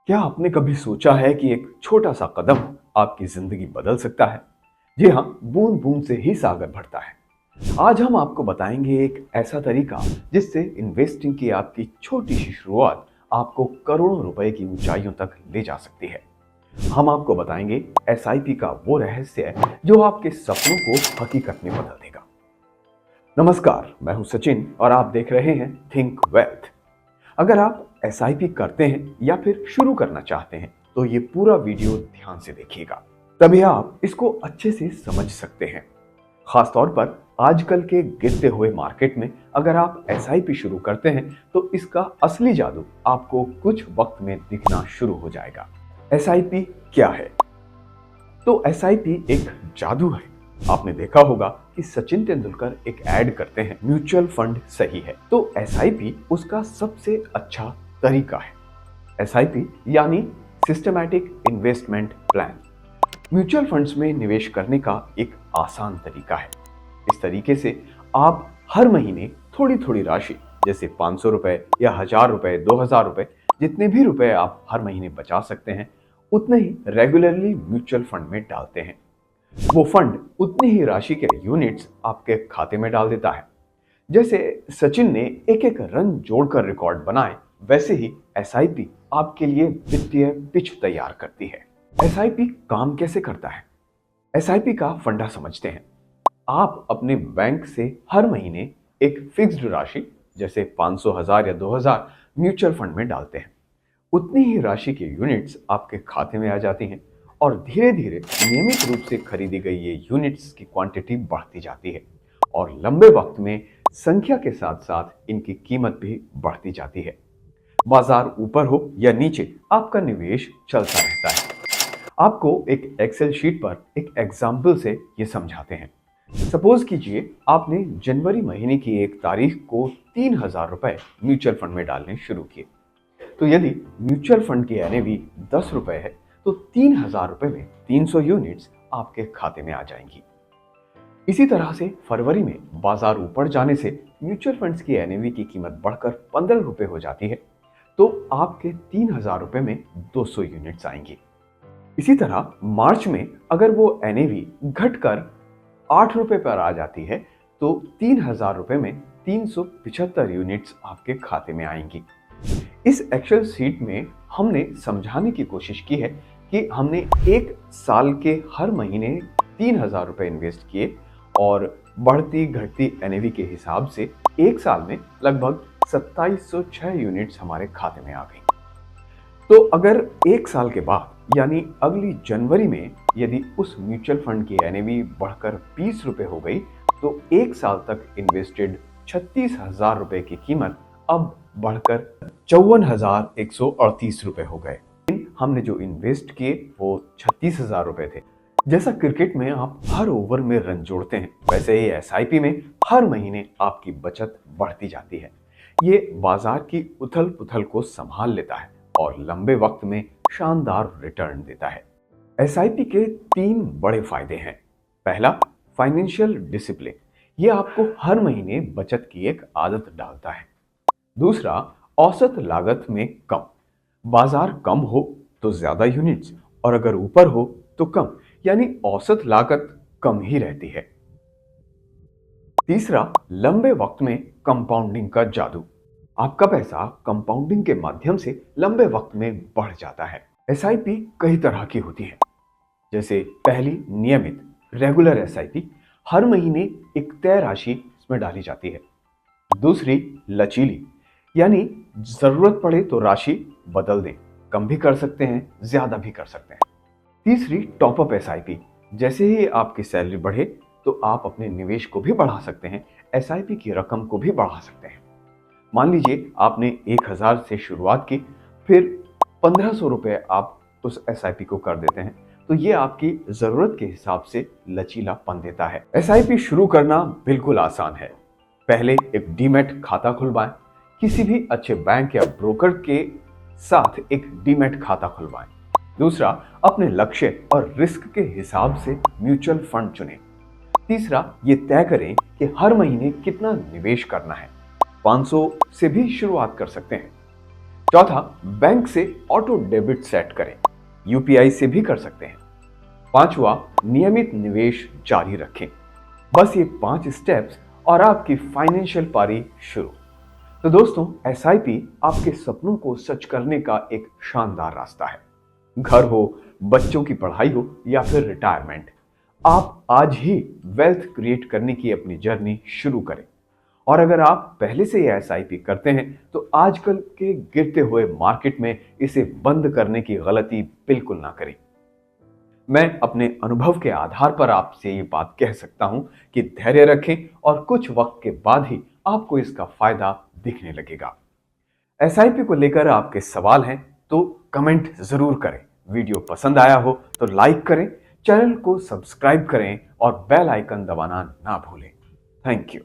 क्या आपने कभी सोचा है कि एक छोटा सा कदम आपकी जिंदगी बदल सकता है? जी हाँ, बूंद बूंद से ही सागर भरता है। आज हम आपको बताएंगे एक ऐसा तरीका जिससे इन्वेस्टिंग की आपकी छोटी सी शुरुआत आपको करोड़ों रुपए की ऊंचाइयों तक ले जा सकती है। हम आपको बताएंगे एसआईपी का वो रहस्य जो आपके सपनों को हकीकत में बदल देगा। नमस्कार, मैं हूं सचिन और आप देख रहे हैं थिंक वेल्थ। अगर आप एसआईपी करते हैं या फिर शुरू करना चाहते हैं तो ये पूरा वीडियो ध्यान से देखिएगा, तभी आप इसको अच्छे से समझ सकते हैं। खासतौर पर आजकल के गिरते हुए मार्केट में अगर आप एसआईपी शुरू करते हैं तो इसका असली जादू आपको कुछ वक्त में दिखना शुरू हो जाएगा। एसआईपी क्या है? तो एसआईपी एक जादू है। आपने देखा होगा कि सचिन तेंदुलकर एक ऐड करते हैं, म्यूचुअल फंड सही है। तो एसआईपी उसका सबसे अच्छा तरीका है। एसआईपी यानी systematic investment plan, mutual funds में निवेश करने का एक आसान तरीका है। इस तरीके से आप हर महीने थोड़ी थोड़ी राशि, जैसे 500 रुपए या 1000 रुपए, 2000 रुपए, जितने भी रुपए आप हर महीने बचा सकते हैं, उतने ही रेगुलरली म्यूचुअल फंड में डालते हैं। वो फंड उतनी ही राशि के यूनिट्स आपके खाते में डाल देता है। जैसे सचिन ने एक एक रन जोड़कर रिकॉर्ड बनाए, वैसे ही एसआईपी आपके लिए वित्तीय पिच तैयार करती है। एसआईपी काम कैसे करता है? एसआईपी का फंडा समझते हैं। आप अपने बैंक से हर महीने एक फिक्स्ड राशि, जैसे 500, 1000 या 2000 म्यूचुअल फंड में डालते हैं। उतनी ही राशि के यूनिट्स आपके खाते में आ जाती हैं और धीरे धीरे नियमित रूप से खरीदी गई ये यूनिट्स की क्वांटिटी बढ़ती जाती है और लंबे वक्त में संख्या के साथ साथ इनकी कीमत भी बढ़ती जाती है। बाजार ऊपर हो या नीचे, आपका निवेश चलता रहता है। आपको एक एक्सेल शीट पर एक एग्जाम्पल से ये समझाते हैं। सपोज कीजिए आपने जनवरी महीने की 1 तारीख को 3000 रुपए म्यूचुअल फंड में डालने शुरू किए। तो यदि म्यूचुअल फंड की एनएवी 10 रुपए है तो 3000 रुपए में 300 यूनिट्स आपके खाते में आ जाएंगी। इसी तरह से फरवरी में बाजार ऊपर जाने से म्यूचुअल फंड्स की एनएवी की कीमत बढ़कर 15 रुपए हो जाती है, तो आपके 3000 रुपए में 200 यूनिट्स आएंगी। इसी तरह मार्च में अगर वो एनएवी घटकर 8 रुपए पर आ जाती है तो 3000 रुपए में 375 यूनिट्स आपके खाते में आएंगी। इस एक्सेल शीट में हमने समझाने की कोशिश की है कि हमने एक साल के हर महीने 3000 रुपए इन्वेस्ट किए और बढ़ती घटती एनएवी के हिसाब से एक साल में लगभग 2706 यूनिट्स हमारे खाते में आ गई। तो अगर एक साल के बाद यानी अगली जनवरी में यदि उस म्यूचुअल फंड की एनएवी बढ़कर 20 रुपए हो गई तो एक साल तक इन्वेस्टेड 36,000 रुपए की कीमत अब बढ़कर 54,138 रुपए हो गए। हमने जो इन्वेस्ट किए वो 36,000 रुपए थे। जैसा क्रिकेट में आप हर ओवर में रन जोड़ते हैं, वैसे ही एसआईपी में हर महीने आपकी बचत बढ़ती जाती है। ये बाजार की उथल पुथल को संभाल लेता है और लंबे वक्त में शानदार रिटर्न देता है। एसआईपी के 3 बड़े फायदे हैं। पहला, फाइनेंशियल डिसिप्लिन, ये आपको हर महीने बचत की एक आदत डालता है। दूसरा, औसत लागत में कम, बाजार कम हो तो ज्यादा यूनिट्स और अगर ऊपर हो तो कम, यानी औसत लागत कम ही रहती है। तीसरा, लंबे वक्त में कंपाउंडिंग का जादू, आपका पैसा कंपाउंडिंग के माध्यम से लंबे वक्त में बढ़ जाता है। एसआईपी कई तरह की होती है। जैसे पहली, नियमित रेगुलर एसआईपी, हर महीने एक तय राशि इसमें डाली जाती है। दूसरी, लचीली, यानी जरूरत पड़े तो राशि बदल दें, कम भी कर सकते हैं, ज्यादा भी कर सकते हैं। तीसरी, टॉपअप एसआईपी, जैसे ही आपकी सैलरी बढ़े तो आप अपने निवेश को भी बढ़ा सकते हैं, एसआईपी की रकम को भी बढ़ा सकते हैं। मान लीजिए आपने 1000 से शुरुआत की, फिर 1500 रुपए आप उस एसआईपी को कर देते हैं, तो ये आपकी जरूरत के हिसाब से लचीलापन देता है। एसआईपी शुरू करना बिल्कुल आसान है। पहले एक डीमैट खाता खुलवाएं, किसी भी अच्छे बैंक या ब्रोकर के साथ एक डीमैट खाता खुलवाएं। दूसरा, अपने लक्ष्य और रिस्क के हिसाब से म्यूचुअल फंड चुनें। तीसरा, ये तय करें कि हर महीने कितना निवेश करना है, 500 से भी शुरुआत कर सकते हैं। चौथा, बैंक से ऑटो डेबिट सेट करें, यूपीआई से भी कर सकते हैं। पांचवा, नियमित निवेश जारी रखें। बस ये 5 स्टेप्स और आपकी फाइनेंशियल पारी शुरू। तो दोस्तों, एसआईपी आपके सपनों को सच करने का एक शानदार रास्ता है। घर हो, बच्चों की पढ़ाई हो या फिर रिटायरमेंट, आप आज ही वेल्थ क्रिएट करने की अपनी जर्नी शुरू करें। और अगर आप पहले से ये एसआईपी करते हैं तो आजकल के गिरते हुए मार्केट में इसे बंद करने की गलती बिल्कुल ना करें। मैं अपने अनुभव के आधार पर आपसे ये बात कह सकता हूं कि धैर्य रखें और कुछ वक्त के बाद ही आपको इसका फायदा दिखने लगेगा। एसआईपी को लेकर आपके सवाल हैं तो कमेंट जरूर करें। वीडियो पसंद आया हो तो लाइक करें, चैनल को सब्सक्राइब करें और बेल आइकन दबाना ना भूलें। Thank you.